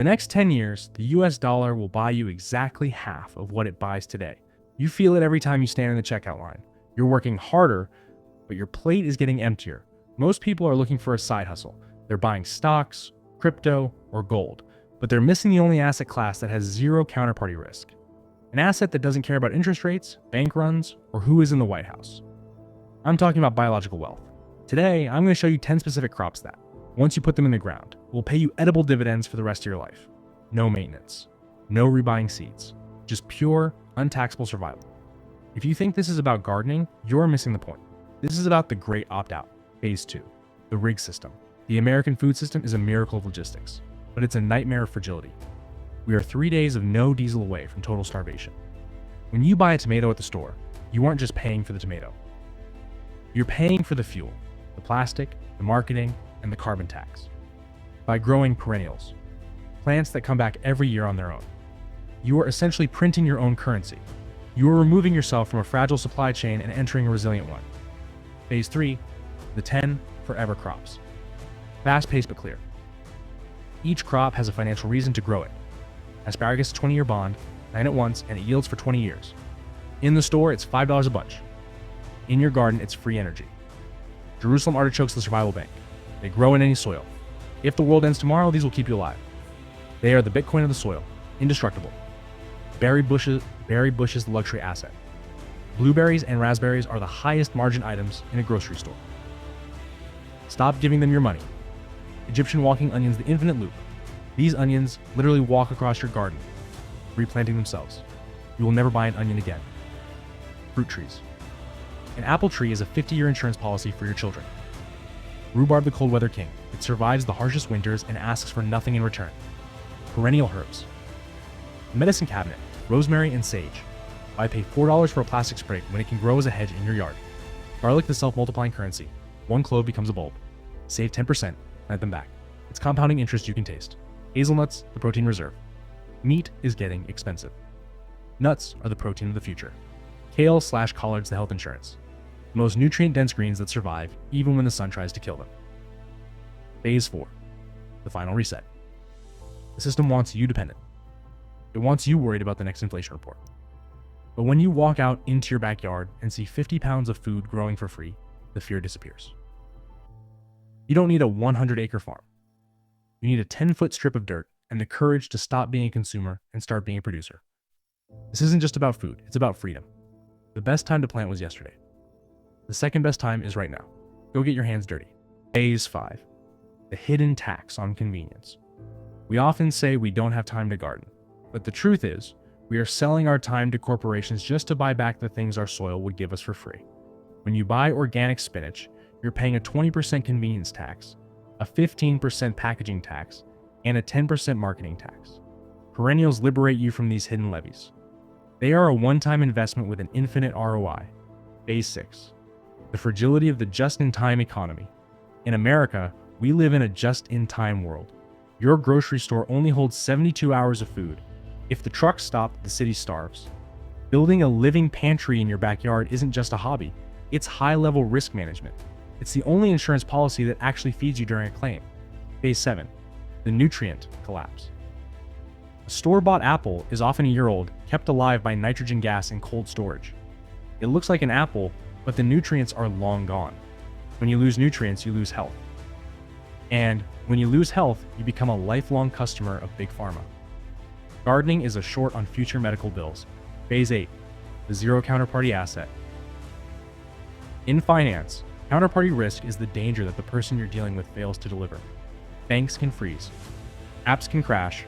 The next 10 years, the US dollar will buy you exactly half of what it buys today. You feel it every time you stand in the checkout line. You're working harder, but your plate is getting emptier. Most people are looking for a side hustle. They're buying stocks, crypto, or gold, but they're missing the only asset class that has zero counterparty risk. An asset that doesn't care about interest rates, bank runs, or who is in the White House. I'm talking about biological wealth. Today, I'm going to show you 10 specific crops that, once you put them in the ground, will pay you edible dividends for the rest of your life. No maintenance, no rebuying seeds, just pure, untaxable survival. If you think this is about gardening, you're missing the point. This is about the great opt-out, phase 2, the rig system. The American food system is a miracle of logistics, but it's a nightmare of fragility. We are 3 days of no diesel away from total starvation. When you buy a tomato at the store, you aren't just paying for the tomato. You're paying for the fuel, the plastic, the marketing, and the carbon tax. By growing perennials, plants that come back every year on their own, you are essentially printing your own currency. You are removing yourself from a fragile supply chain and entering a resilient one. Phase 3, the 10 forever crops. Fast-paced but clear. Each crop has a financial reason to grow it. Asparagus is a 20-year bond, 9 at once, and it yields for 20 years. In the store, it's $5 a bunch. In your garden, it's free energy. Jerusalem artichokes the survival bank. They grow in any soil. If the world ends tomorrow, these will keep you alive. They are the Bitcoin of the soil, indestructible. Berry bushes the luxury asset. Blueberries and raspberries are the highest margin items in a grocery store. Stop giving them your money. Egyptian walking onions, the infinite loop. These onions literally walk across your garden, replanting themselves. You will never buy an onion again. Fruit trees. An apple tree is a 50-year insurance policy for your children. Rhubarb, the cold weather king. It survives the harshest winters and asks for nothing in return. Perennial herbs. A medicine cabinet, rosemary and sage. Why pay $4 for a plastic sprig when it can grow as a hedge in your yard? Garlic, the self-multiplying currency. One clove becomes a bulb. Save 10%, add them back. It's compounding interest you can taste. Hazelnuts, the protein reserve. Meat is getting expensive. Nuts are the protein of the future. Kale/collards, the health insurance. The most nutrient-dense greens that survive even when the sun tries to kill them. Phase 4, the final reset. The system wants you dependent. It wants you worried about the next inflation report. But when you walk out into your backyard and see 50 pounds of food growing for free, the fear disappears. You don't need a 100-acre farm. You need a 10-foot strip of dirt and the courage to stop being a consumer and start being a producer. This isn't just about food, it's about freedom. The best time to plant was yesterday. The second best time is right now. Go get your hands dirty. Phase 5, the hidden tax on convenience. We often say we don't have time to garden, but the truth is, we are selling our time to corporations just to buy back the things our soil would give us for free. When you buy organic spinach, you're paying a 20% convenience tax, a 15% packaging tax, and a 10% marketing tax. Perennials liberate you from these hidden levies. They are a one-time investment with an infinite ROI. Phase 6, the fragility of the just-in-time economy. In America, we live in a just-in-time world. Your grocery store only holds 72 hours of food. If the trucks stop, the city starves. Building a living pantry in your backyard isn't just a hobby, it's high-level risk management. It's the only insurance policy that actually feeds you during a claim. Phase 7, the nutrient collapse. A store-bought apple is often a year old, kept alive by nitrogen gas in cold storage. It looks like an apple, but the nutrients are long gone. When you lose nutrients, you lose health. And when you lose health, you become a lifelong customer of Big Pharma. Gardening is a short on future medical bills. Phase 8, the zero counterparty asset. In finance, counterparty risk is the danger that the person you're dealing with fails to deliver. Banks can freeze. Apps can crash.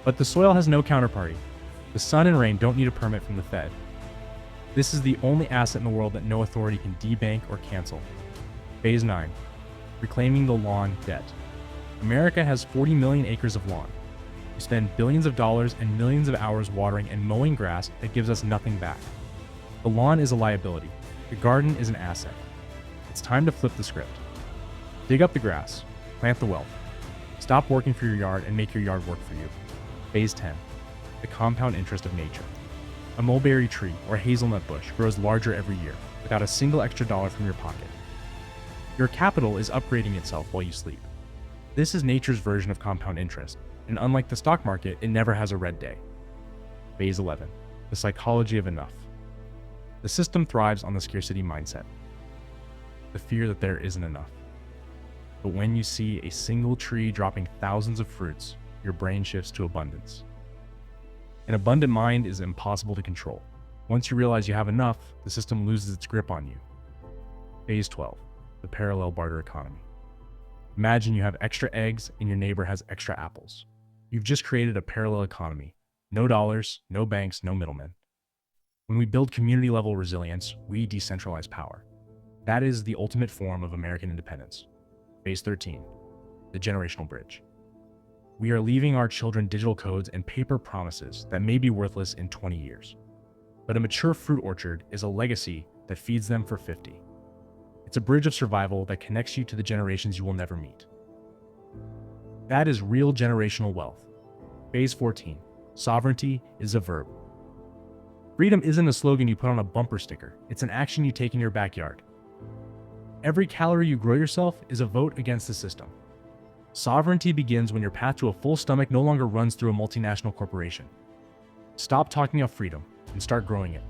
But the soil has no counterparty. The sun and rain don't need a permit from the Fed. This is the only asset in the world that no authority can debank or cancel. Phase 9, reclaiming the lawn debt. America has 40 million acres of lawn. We spend billions of dollars and millions of hours watering and mowing grass that gives us nothing back. The lawn is a liability. The garden is an asset. It's time to flip the script. Dig up the grass. Plant the wealth. Stop working for your yard and make your yard work for you. Phase 10, the compound interest of nature. A mulberry tree or a hazelnut bush grows larger every year without a single extra dollar from your pocket. Your capital is upgrading itself while you sleep. This is nature's version of compound interest. And unlike the stock market, it never has a red day. Phase 11. The psychology of enough. The system thrives on the scarcity mindset, the fear that there isn't enough. But when you see a single tree dropping thousands of fruits, your brain shifts to abundance. An abundant mind is impossible to control. Once you realize you have enough, the system loses its grip on you. Phase 12. The parallel barter economy. Imagine you have extra eggs and your neighbor has extra apples. You've just created a parallel economy. No dollars, no banks, no middlemen. When we build community-level resilience, we decentralize power. That is the ultimate form of American independence. Phase 13. The generational bridge. We are leaving our children digital codes and paper promises that may be worthless in 20 years. But a mature fruit orchard is a legacy that feeds them for 50. It's a bridge of survival that connects you to the generations you will never meet. That is real generational wealth. Phase 14. Sovereignty is a verb. Freedom isn't a slogan you put on a bumper sticker. It's an action you take in your backyard. Every calorie you grow yourself is a vote against the system. Sovereignty begins when your path to a full stomach no longer runs through a multinational corporation. Stop talking of freedom and start growing it.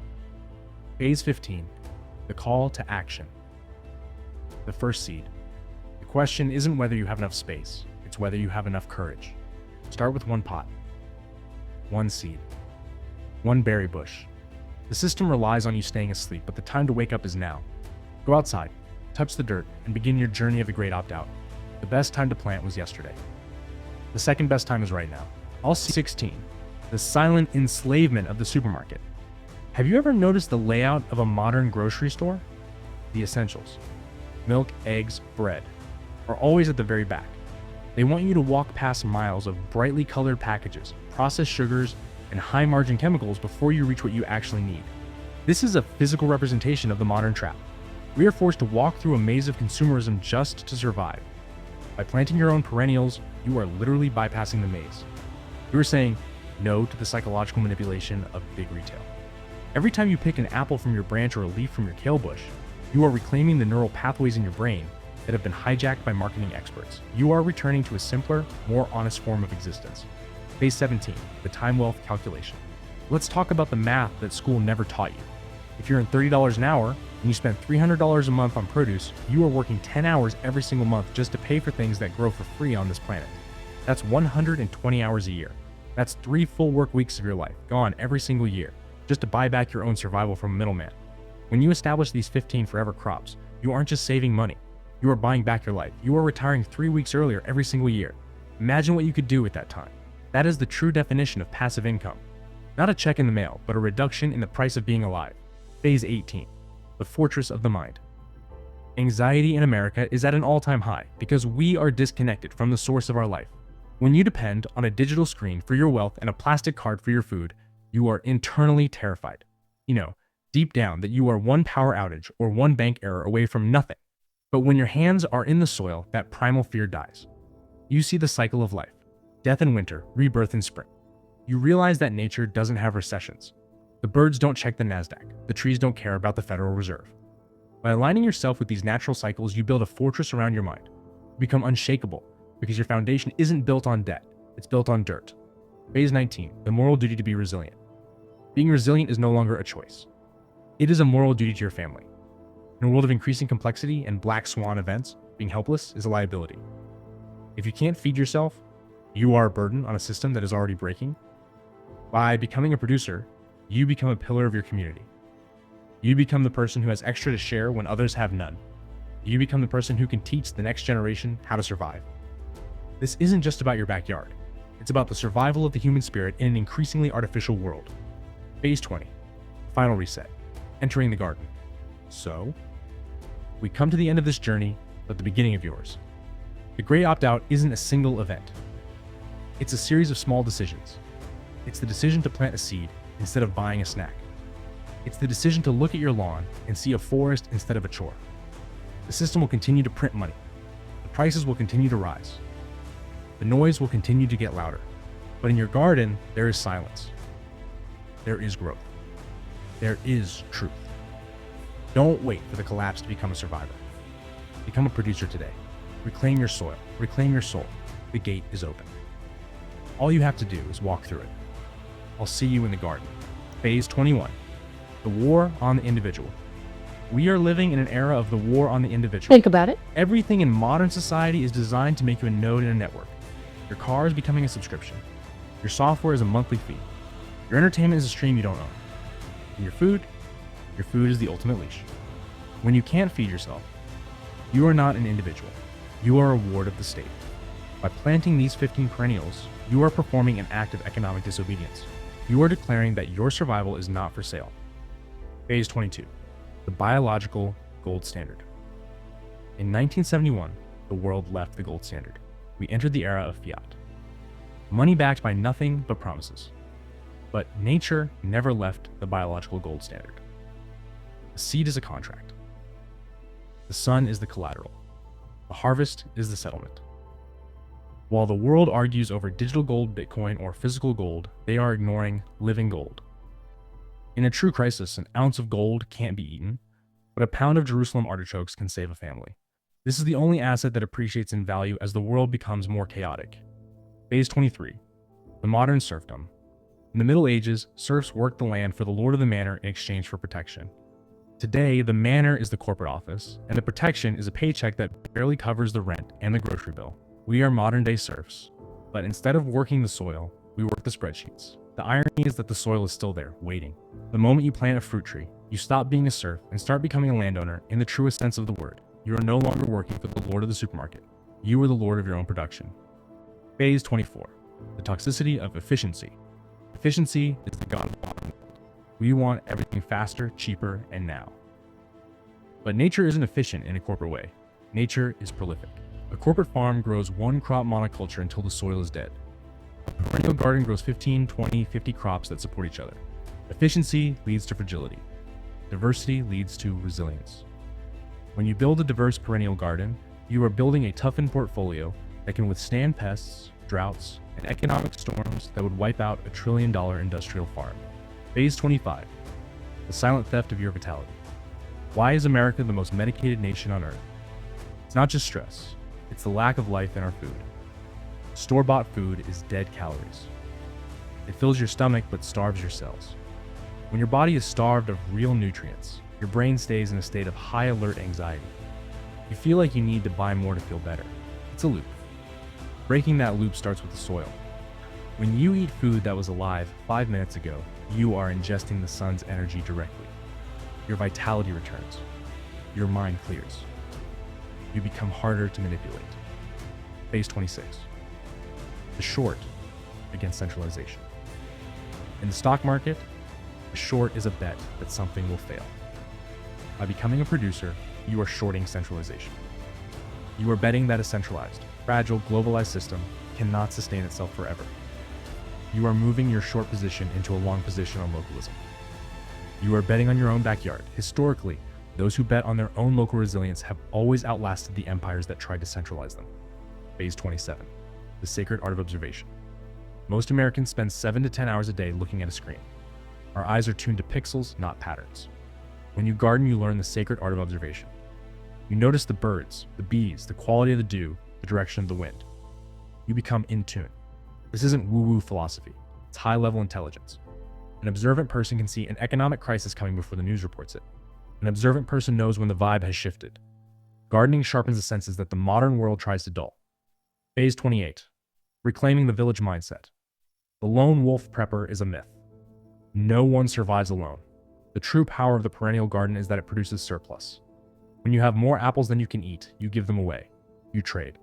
Phase 15. The call to action. The first seed. The question isn't whether you have enough space, it's whether you have enough courage. Start with one pot, one seed, one berry bush. The system relies on you staying asleep, but the time to wake up is now. Go outside, touch the dirt, and begin your journey of the great opt-out. The best time to plant was yesterday. The second best time is right now. All 16. The silent enslavement of the supermarket. Have you ever noticed the layout of a modern grocery store? The essentials, milk, eggs, bread, are always at the very back. They want you to walk past miles of brightly colored packages, processed sugars, and high-margin chemicals before you reach what you actually need. This is a physical representation of the modern trap. We are forced to walk through a maze of consumerism just to survive. By planting your own perennials, you are literally bypassing the maze. You are saying no to the psychological manipulation of big retail. Every time you pick an apple from your branch or a leaf from your kale bush, you are reclaiming the neural pathways in your brain that have been hijacked by marketing experts. You are returning to a simpler, more honest form of existence. Phase 17, the time wealth calculation. Let's talk about the math that school never taught you. If you're in $30 an hour and you spend $300 a month on produce, you are working 10 hours every single month just to pay for things that grow for free on this planet. That's 120 hours a year. That's 3 full work weeks of your life, gone every single year, just to buy back your own survival from a middleman. When you establish these 15 forever crops, you aren't just saving money. You are buying back your life. You are retiring 3 weeks earlier every single year. Imagine what you could do with that time. That is the true definition of passive income. Not a check in the mail, but a reduction in the price of being alive. Phase 18, the fortress of the mind. Anxiety in America is at an all-time high because we are disconnected from the source of our life. When you depend on a digital screen for your wealth and a plastic card for your food, you are internally terrified. You know, deep down that you are one power outage or one bank error away from nothing. But when your hands are in the soil, that primal fear dies. You see the cycle of life. Death in winter, rebirth in spring. You realize that nature doesn't have recessions. The birds don't check the NASDAQ. The trees don't care about the Federal Reserve. By aligning yourself with these natural cycles, you build a fortress around your mind. You become unshakable because your foundation isn't built on debt. It's built on dirt. Phase 19, the moral duty to be resilient. Being resilient is no longer a choice. It is a moral duty to your family. In a world of increasing complexity and black swan events, being helpless is a liability. If you can't feed yourself, you are a burden on a system that is already breaking. By becoming a producer, you become a pillar of your community. You become the person who has extra to share when others have none. You become the person who can teach the next generation how to survive. This isn't just about your backyard. It's about the survival of the human spirit in an increasingly artificial world. Phase 20, final reset, entering the garden. So, we come to the end of this journey, but the beginning of yours. The Great Opt-out isn't a single event. It's a series of small decisions. It's the decision to plant a seed instead of buying a snack. It's the decision to look at your lawn and see a forest instead of a chore. The system will continue to print money. The prices will continue to rise. The noise will continue to get louder. But in your garden, there is silence. There is growth. There is truth. Don't wait for the collapse to become a survivor. Become a producer today. Reclaim your soil. Reclaim your soul. The gate is open. All you have to do is walk through it. I'll see you in the garden. Phase 21. The war on the individual. We are living in an era of the war on the individual. Think about it. Everything in modern society is designed to make you a node in a network. Your car is becoming a subscription. Your software is a monthly fee. Your entertainment is a stream you don't own. And your food is the ultimate leash. When you can't feed yourself, you are not an individual. You are a ward of the state. By planting these 15 perennials, you are performing an act of economic disobedience. You are declaring that your survival is not for sale. Phase 22. The biological gold standard. In 1971, the world left the gold standard. We entered the era of fiat. Money backed by nothing but promises. But nature never left the biological gold standard. The seed is a contract. The sun is the collateral. The harvest is the settlement. While the world argues over digital gold, Bitcoin, or physical gold, they are ignoring living gold. In a true crisis, an ounce of gold can't be eaten, but a pound of Jerusalem artichokes can save a family. This is the only asset that appreciates in value as the world becomes more chaotic. Phase 23. The modern serfdom. In the Middle Ages, serfs worked the land for the lord of the manor in exchange for protection. Today, the manor is the corporate office, and the protection is a paycheck that barely covers the rent and the grocery bill. We are modern-day serfs, but instead of working the soil, we work the spreadsheets. The irony is that the soil is still there, waiting. The moment you plant a fruit tree, you stop being a serf and start becoming a landowner in the truest sense of the word. You are no longer working for the lord of the supermarket. You are the lord of your own production. Phase 24. The toxicity of efficiency. Efficiency is the god of the modern world. We want everything faster, cheaper, and now. But nature isn't efficient in a corporate way. Nature is prolific. A corporate farm grows one crop monoculture until the soil is dead. A perennial garden grows 15, 20, 50 crops that support each other. Efficiency leads to fragility. Diversity leads to resilience. When you build a diverse perennial garden, you are building a toughened portfolio that can withstand pests, droughts, and economic storms that would wipe out $1 trillion industrial farm. Phase 25. The silent theft of your vitality. Why is America the most medicated nation on earth? It's not just stress, it's the lack of life in our food. Store-bought food is dead calories. It fills your stomach but starves your cells. When your body is starved of real nutrients, your brain stays in a state of high alert anxiety. You feel like you need to buy more to feel better. It's a loop. Breaking that loop starts with the soil. When you eat food that was alive 5 minutes ago, you are ingesting the sun's energy directly. Your vitality returns. Your mind clears. You become harder to manipulate. Phase 26. The short against centralization. In the stock market, a short is a bet that something will fail. By becoming a producer, you are shorting centralization. You are betting that a centralized, fragile, globalized system cannot sustain itself forever. You are moving your short position into a long position on localism. You are betting on your own backyard. Historically, those who bet on their own local resilience have always outlasted the empires that tried to centralize them. Phase 27. The sacred art of observation. Most Americans spend 7 to 10 hours a day looking at a screen. Our eyes are tuned to pixels, not patterns. When you garden, you learn the sacred art of observation. You notice the birds, the bees, the quality of the dew, the direction of the wind. You become in tune. This isn't woo-woo philosophy. It's high-level intelligence. An observant person can see an economic crisis coming before the news reports it. An observant person knows when the vibe has shifted. Gardening sharpens the senses that the modern world tries to dull. Phase 28. Reclaiming the village mindset. The lone wolf prepper is a myth. No one survives alone. The true power of the perennial garden is that it produces surplus. When you have more apples than you can eat, you give them away. You trade.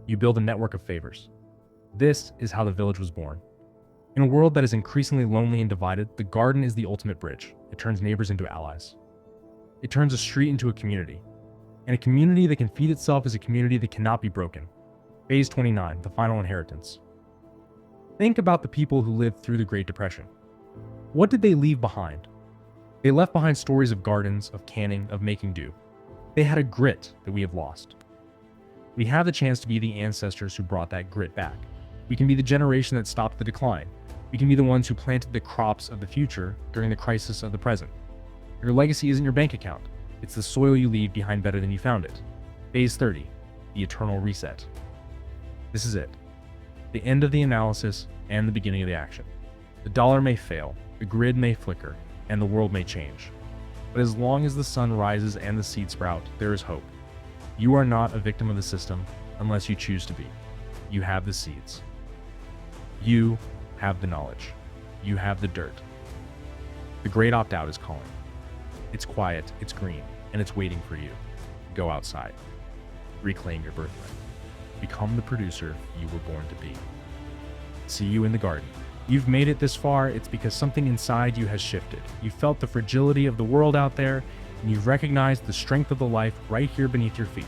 You build a network of favors. This is how the village was born. In a world that is increasingly lonely and divided, the garden is the ultimate bridge. It turns neighbors into allies. It turns a street into a community. And a community that can feed itself is a community that cannot be broken. Phase 29, the final inheritance. Think about the people who lived through the Great Depression. What did they leave behind? They left behind stories of gardens, of canning, of making do. They had a grit that we have lost. We have the chance to be the ancestors who brought that grit back. We can be the generation that stopped the decline. We can be the ones who planted the crops of the future during the crisis of the present. Your legacy isn't your bank account. It's the soil you leave behind better than you found it. Phase 30, the eternal reset. This is it. the end of the analysis and the beginning of the action. The dollar may fail, the grid may flicker, and the world may change. But as long as the sun rises and the seeds sprout, there is hope. You are not a victim of the system unless you choose to be. You have the seeds. You have the knowledge. You have the dirt. The great opt-out is calling. It's quiet, it's green, and it's waiting for you. Go outside. Reclaim your birthright. Become the producer you were born to be. See you in the garden. You've made it this far, it's because something inside you has shifted. You felt the fragility of the world out there, and you've recognized the strength of the life right here beneath your feet.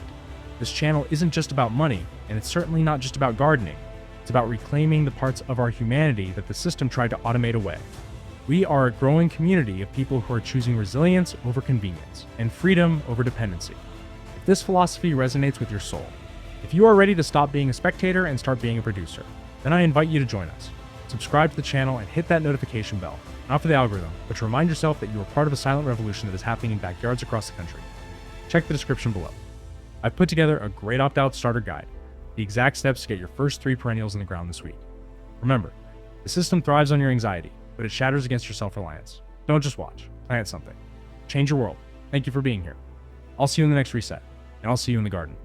This channel isn't just about money, and it's certainly not just about gardening. It's about reclaiming the parts of our humanity that the system tried to automate away. We are a growing community of people who are choosing resilience over convenience, and freedom over dependency. If this philosophy resonates with your soul, if you are ready to stop being a spectator and start being a producer, then I invite you to join us. Subscribe to the channel and hit that notification bell, not for the algorithm, but to remind yourself that you are part of a silent revolution that is happening in backyards across the country. Check the description below. I've put together a great opt-out starter guide, the exact steps to get your first 3 perennials in the ground this week. Remember, the system thrives on your anxiety, but it shatters against your self-reliance. Don't just watch, plant something. Change your world. Thank you for being here. I'll see you in the next reset, and I'll see you in the garden.